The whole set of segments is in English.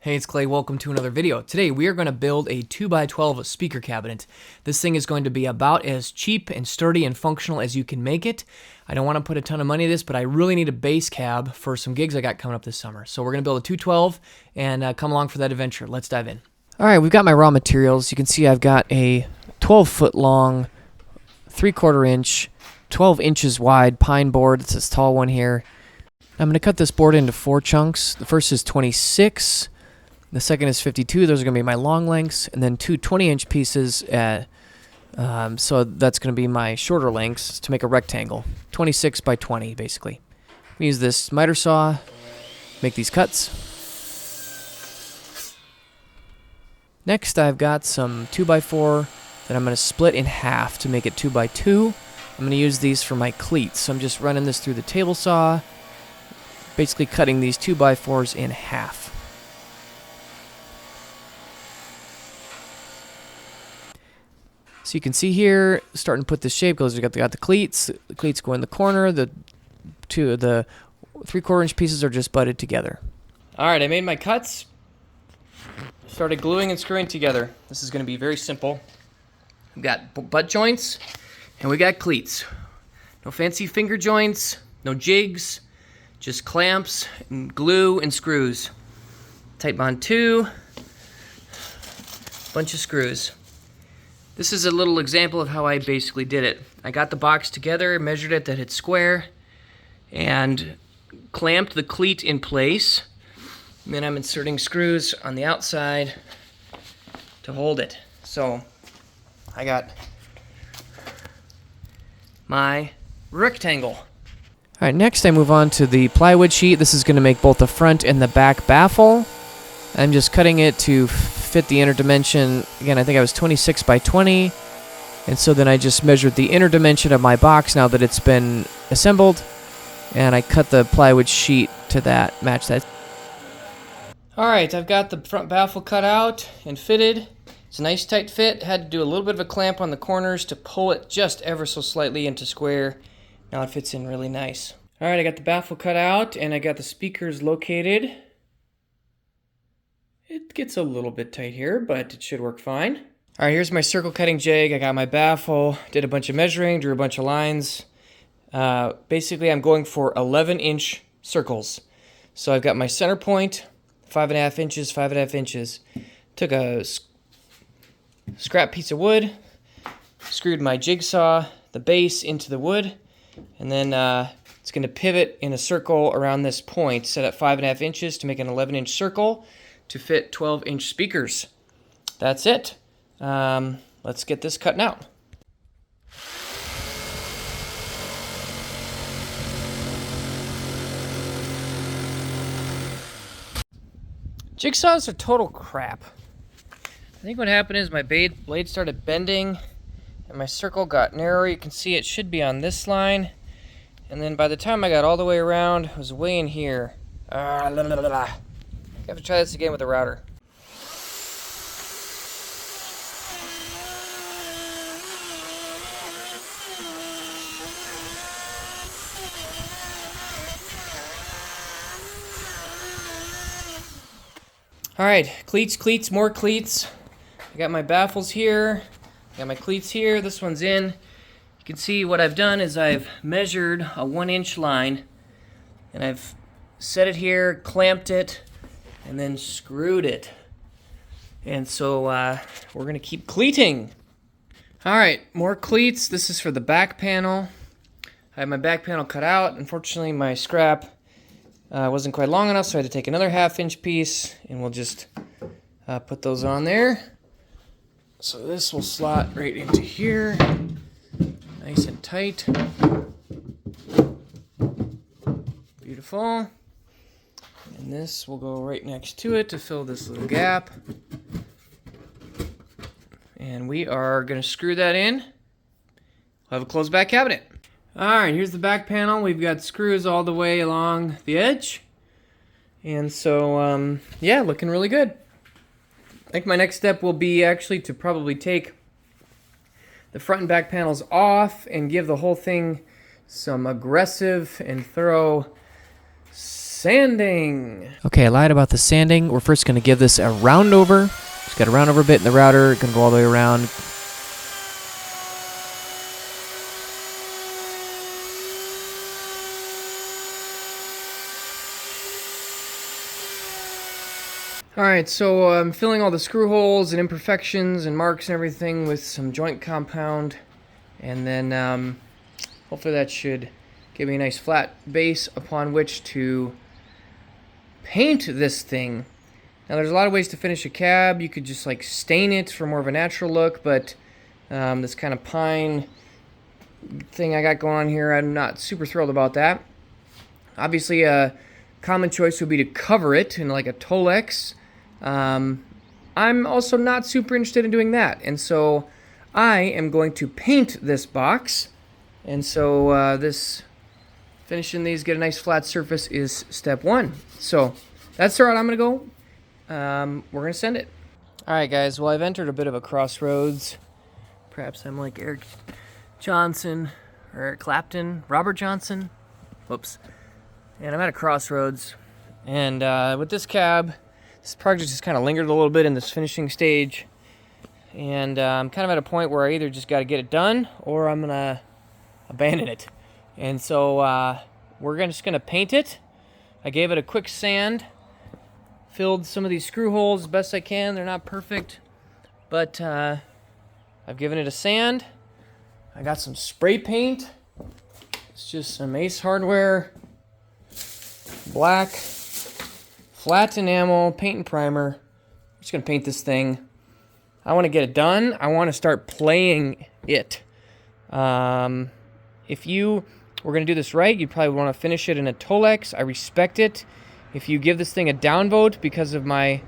Hey, it's Clay. Welcome to another video. Today we are going to build a 2x12 speaker cabinet. This thing is going to be about as cheap and sturdy and functional as you can make it. I don't want to put a ton of money into this, but I really need a base cab for some gigs I got coming up this summer. So we're going to build a 212 and come along for that adventure. Let's dive in. All right, we've got my raw materials. You can see I've got a 12-foot long, 3/4 inch, 12 inches wide pine board. It's this tall one here. I'm going to cut this board into 4 chunks. The first is 26. The second is 52. Those are going to be my long lengths, and then 2 20-inch pieces so that's going to be my shorter lengths to make a rectangle, 26 by 20 basically. We use this miter saw, make these cuts. Next I've got some 2x4 that I'm going to split in half to make it 2x2. I'm going to use these for my cleats, so I'm just running this through the table saw, basically cutting these 2x4s in half. So you can see here, starting to put this shape goes. We got the cleats. The cleats go in the corner. The 3/4 inch pieces are just butted together. All right, I made my cuts. Started gluing and screwing together. This is going to be very simple. We've got butt joints and we got cleats. No fancy finger joints, no jigs, just clamps and glue and screws. Tight bond 2, bunch of screws. This is a little example of how I basically did it. I got the box together, measured it that it's square, and clamped the cleat in place. And then I'm inserting screws on the outside to hold it. So I got my rectangle. All right, next I move on to the plywood sheet. This is going to make both the front and the back baffle. I'm just cutting it to fit the inner dimension. Again, I think I was 26 by 20. And so then I just measured the inner dimension of my box now that it's been assembled. And I cut the plywood sheet to that, match that. All right, I've got the front baffle cut out and fitted. It's a nice tight fit. Had to do a little bit of a clamp on the corners to pull it just ever so slightly into square. Now it fits in really nice. All right, I got the baffle cut out and I got the speakers located. It gets a little bit tight here, but it should work fine. All right, here's my circle cutting jig. I got my baffle, did a bunch of measuring, drew a bunch of lines. Basically, I'm going for 11-inch circles. So I've got my center point, 5.5 inches, 5.5 inches. Took a scrap piece of wood, screwed my jigsaw, the base into the wood, and then it's going to pivot in a circle around this point, set at 5.5 inches to make an 11-inch circle to fit 12-inch speakers. That's it. Let's get this cut out. Jigsaws are total crap. I think what happened is my blade started bending and my circle got narrower. You can see it should be on this line. And then by the time I got all the way around, it was way in here. I have to try this again with a router. All right, cleats, more cleats. I got my baffles here. I got my cleats here. This one's in. You can see what I've done is I've measured a 1-inch line and I've set it here, clamped it, and then screwed it. And so we're gonna keep cleating. All right, more cleats. This is for the back panel. I have my back panel cut out. Unfortunately, my scrap wasn't quite long enough, so I had to take another 1/2-inch piece, and we'll just put those on there. So this will slot right into here, nice and tight. Beautiful. And this will go right next to it to fill this little gap. And we are going to screw that in. We'll have a closed back cabinet. Alright, here's the back panel. We've got screws all the way along the edge. And so, yeah, looking really good. I think my next step will be actually to probably take the front and back panels off and give the whole thing some aggressive and thorough sanding. Okay, I lied about the sanding. We're first going to give this a round over. Just got a round over bit in the router. Going to go all the way around. Alright, so I'm filling all the screw holes and imperfections and marks and everything with some joint compound. And then hopefully that should give me a nice flat base upon which to paint this thing. Now there's a lot of ways to finish a cab. You could just like stain it for more of a natural look, but this kind of pine thing I got going on here, I'm not super thrilled about that. Obviously a common choice would be to cover it in like a Tolex. I'm also not super interested in doing that, and so I am going to paint this box. And so this finishing these, get a nice flat surface is step one. So that's the route I'm gonna go. We're gonna send it. All right, guys. Well, I've entered a bit of a crossroads. Perhaps I'm like Eric Johnson or Eric Clapton, Robert Johnson. Whoops. And I'm at a crossroads, and with this cab, this project just kind of lingered a little bit in this finishing stage, and I'm kind of at a point where I either just got to get it done or I'm gonna abandon it. And so we're just gonna paint it. I gave it a quick sand, filled some of these screw holes as best I can. They're not perfect, but I've given it a sand. I got some spray paint. It's just some Ace Hardware black flat enamel paint and primer. I'm just gonna paint this thing. I want to get it done. I want to start playing it. If you were gonna do this right, you'd probably want to finish it in a Tolex. I respect it. If you give this thing a downvote because of my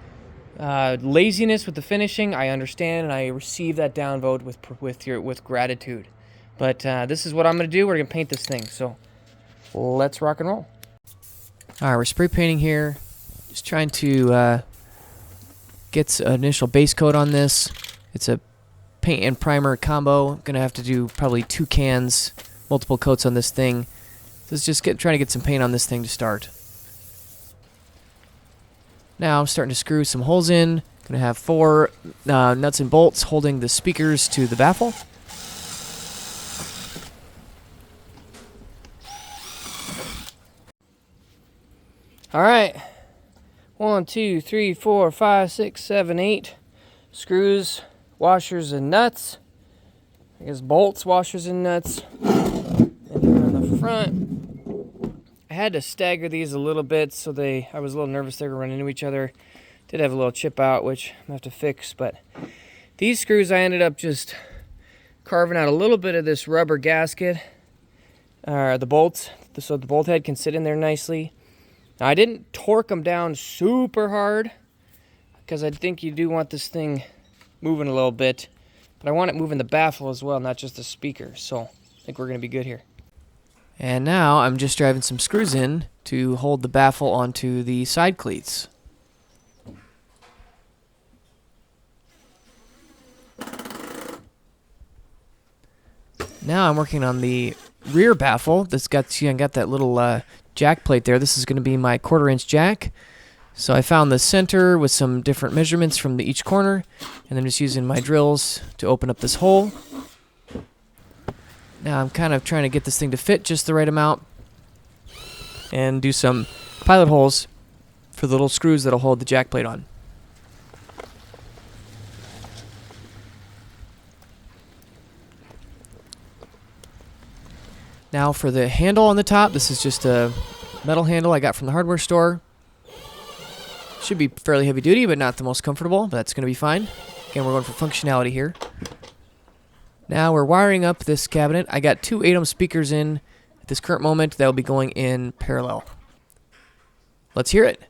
laziness with the finishing, I understand and I receive that downvote with gratitude. But this is what I'm gonna do. We're gonna paint this thing. So let's rock and roll. All right, we're spray painting here. Just trying to get an initial base coat on this. It's a paint and primer combo. I'm gonna have to do probably 2 cans, multiple coats on this thing. So let's just trying to get some paint on this thing to start. Now I'm starting to screw some holes in. Gonna have 4 nuts and bolts holding the speakers to the baffle. All right. 1, 2, 3, 4, 5, 6, 7, 8 screws, washers, and nuts. I guess bolts, washers, and nuts. And here on the front, I had to stagger these a little bit so I was a little nervous they were running into each other. Did have a little chip out, which I'm gonna have to fix, but these screws I ended up just carving out a little bit of this rubber gasket, the bolts, so the bolt head can sit in there nicely. Now, I didn't torque them down super hard because I think you do want this thing moving a little bit, but I want it moving the baffle as well, not just the speaker. So I think we're going to be good here. And now I'm just driving some screws in to hold the baffle onto the side cleats. Now I'm working on the rear baffle that's got that little jack plate there. This is going to be my 1/4-inch jack. So I found the center with some different measurements from each corner, and then just using my drills to open up this hole. Now I'm kind of trying to get this thing to fit just the right amount and do some pilot holes for the little screws that'll hold the jack plate on. Now for the handle on the top, this is just a metal handle I got from the hardware store. Should be fairly heavy duty, but not the most comfortable, but that's going to be fine. Again, we're going for functionality here. Now we're wiring up this cabinet. I got 2 8-ohm speakers in at this current moment. They'll be going in parallel. Let's hear it.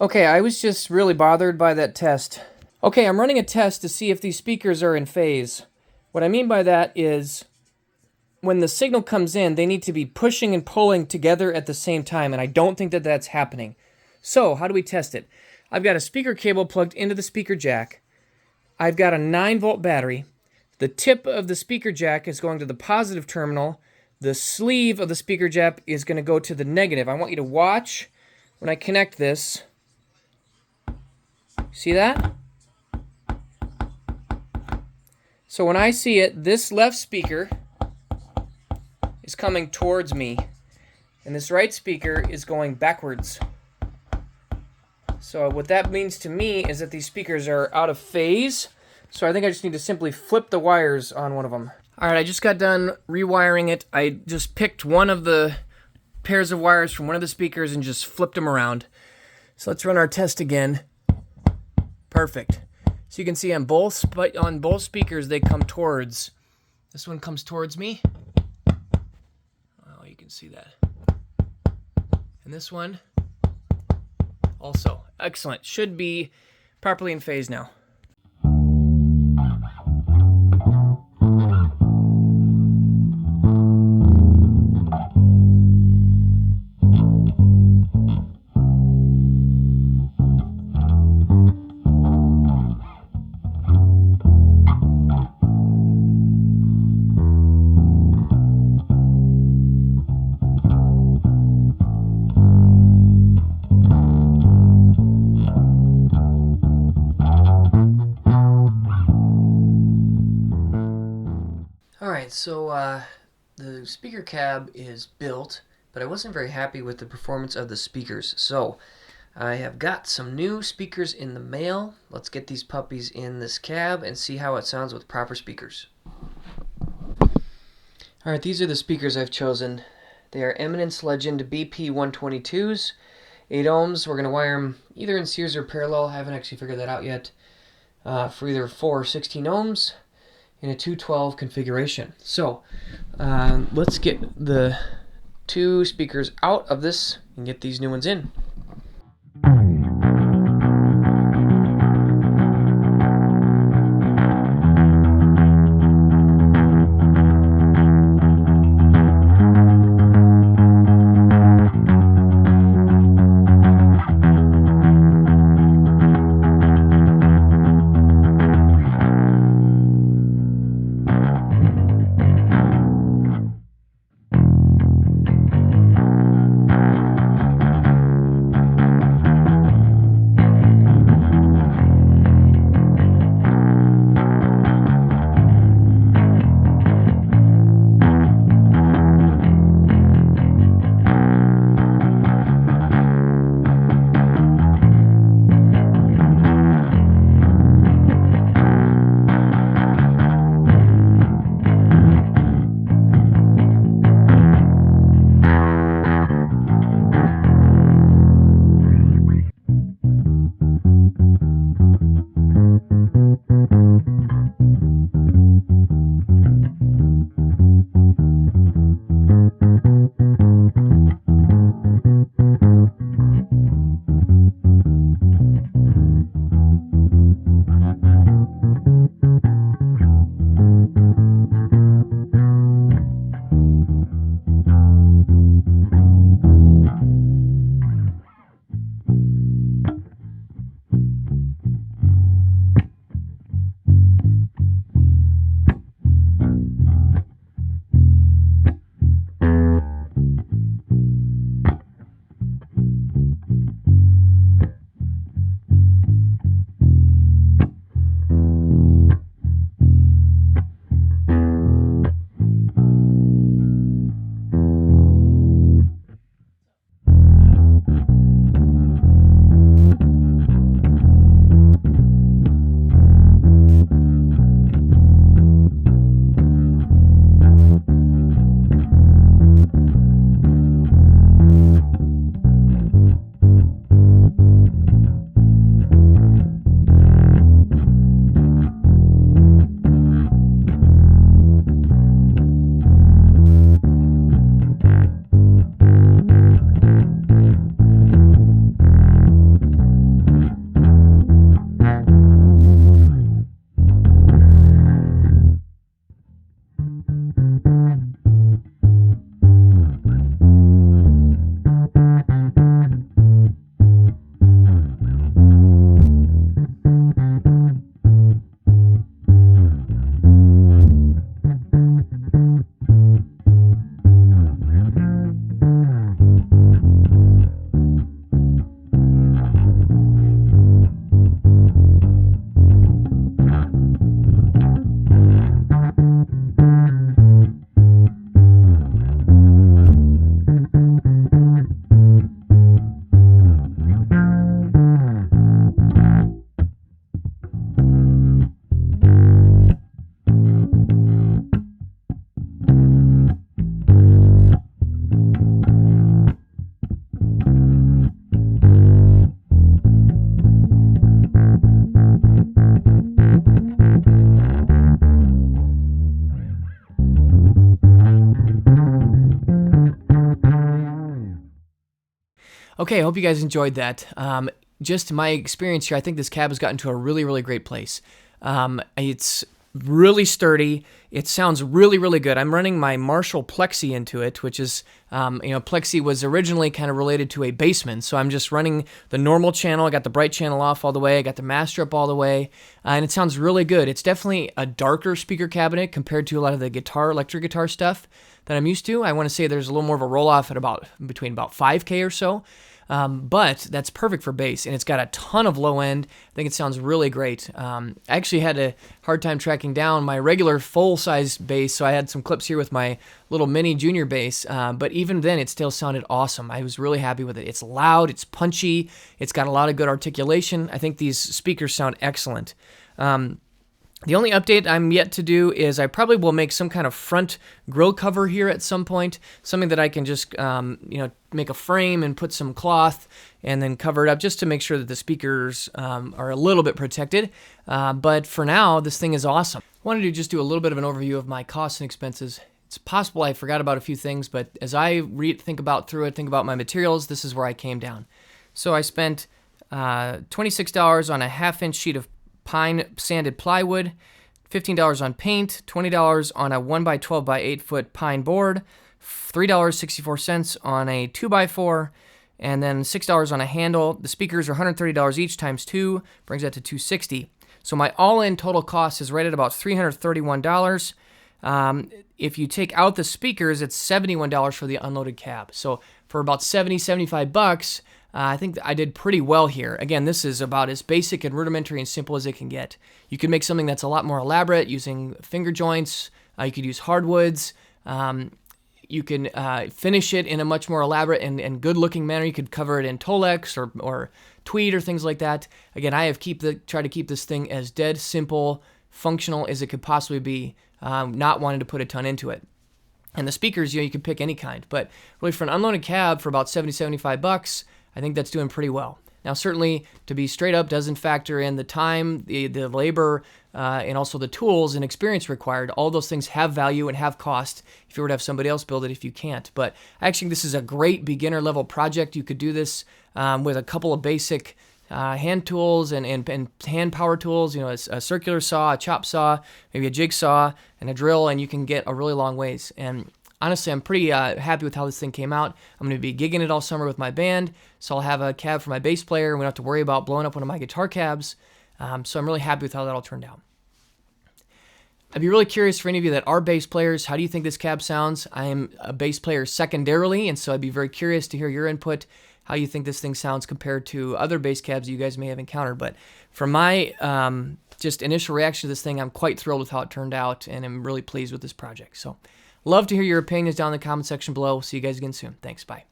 Okay, I was just really bothered by that test. Okay, I'm running a test to see if these speakers are in phase. What I mean by that is when the signal comes in, they need to be pushing and pulling together at the same time, and I don't think that that's happening. So, how do we test it? I've got a speaker cable plugged into the speaker jack. I've got a 9-volt battery. The tip of the speaker jack is going to the positive terminal. The sleeve of the speaker jack is going to go to the negative. I want you to watch when I connect this. See that? So when I see it, this left speaker is coming towards me, and this right speaker is going backwards. So what that means to me is that these speakers are out of phase. So I think I just need to simply flip the wires on one of them. All right, I just got done rewiring it. I just picked one of the pairs of wires from one of the speakers and just flipped them around. So let's run our test again. Perfect. So you can see on both speakers they come towards. This one comes towards me. Oh, you can see that. And this one also. Excellent. Should be properly in phase now. Alright, so the speaker cab is built, but I wasn't very happy with the performance of the speakers. So I have got some new speakers in the mail. Let's get these puppies in this cab and see how it sounds with proper speakers. Alright, these are the speakers I've chosen. They are Eminence Legend BP122s, 8 ohms. We're going to wire them either in series or parallel. I haven't actually figured that out yet. For either 4 or 16 ohms. In a 212 configuration. So let's get the two speakers out of this and get these new ones in. Okay, I hope you guys enjoyed that. Just my experience here, I think this cab has gotten to a really, really great place. It's really sturdy. It sounds really, really good. I'm running my Marshall Plexi into it, which is, Plexi was originally kind of related to a Bassman. So I'm just running the normal channel. I got the bright channel off all the way. I got the master up all the way. And it sounds really good. It's definitely a darker speaker cabinet compared to a lot of the electric guitar stuff that I'm used to. I want to say there's a little more of a roll off at between about 5K or so. But that's perfect for bass, and it's got a ton of low end. I think it sounds really great. I actually had a hard time tracking down my regular full-size bass, so I had some clips here with my little mini junior bass, but even then it still sounded awesome. I was really happy with it. It's loud, it's punchy, it's got a lot of good articulation. I think these speakers sound excellent. The only update I'm yet to do is I probably will make some kind of front grill cover here at some point, something that I can just, make a frame and put some cloth and then cover it up just to make sure that the speakers are a little bit protected. But for now, this thing is awesome. I wanted to just do a little bit of an overview of my costs and expenses. It's possible I forgot about a few things, but as I think about my materials, this is where I came down. So I spent $26 on a half-inch sheet of pine sanded plywood, $15 on paint, $20 on a 1x12 by 8 foot pine board, $3.64 on a 2x4, and then $6 on a handle. The speakers are $130 each times 2, brings that to $260. So my all-in total cost is right at about $331. If you take out the speakers, it's $71 for the unloaded cab. So for about $75, I think I did pretty well here. Again, this is about as basic and rudimentary and simple as it can get. You can make something that's a lot more elaborate using finger joints. You could use hardwoods. You can finish it in a much more elaborate and good-looking manner. You could cover it in Tolex or tweed or things like that. Again, I have tried to keep this thing as dead simple, functional as it could possibly be, not wanting to put a ton into it. And the speakers, you can pick any kind. But really for an unloaded cab for about $75, I think that's doing pretty well. Now, certainly, to be straight up, doesn't factor in the time, the labor, and also the tools and experience required. All those things have value and have cost if you were to have somebody else build it if you can't. But actually, this is a great beginner-level project. You could do this with a couple of basic hand tools and hand power tools, a circular saw, a chop saw, maybe a jigsaw, and a drill, and you can get a really long ways. And honestly, I'm pretty happy with how this thing came out. I'm going to be gigging it all summer with my band, so I'll have a cab for my bass player, and we don't have to worry about blowing up one of my guitar cabs. So I'm really happy with how that all turned out. I'd be really curious for any of you that are bass players, how do you think this cab sounds? I am a bass player secondarily, and so I'd be very curious to hear your input, how you think this thing sounds compared to other bass cabs you guys may have encountered. But from my just initial reaction to this thing, I'm quite thrilled with how it turned out, and I'm really pleased with this project. So love to hear your opinions down in the comment section below. See you guys again soon. Thanks. Bye.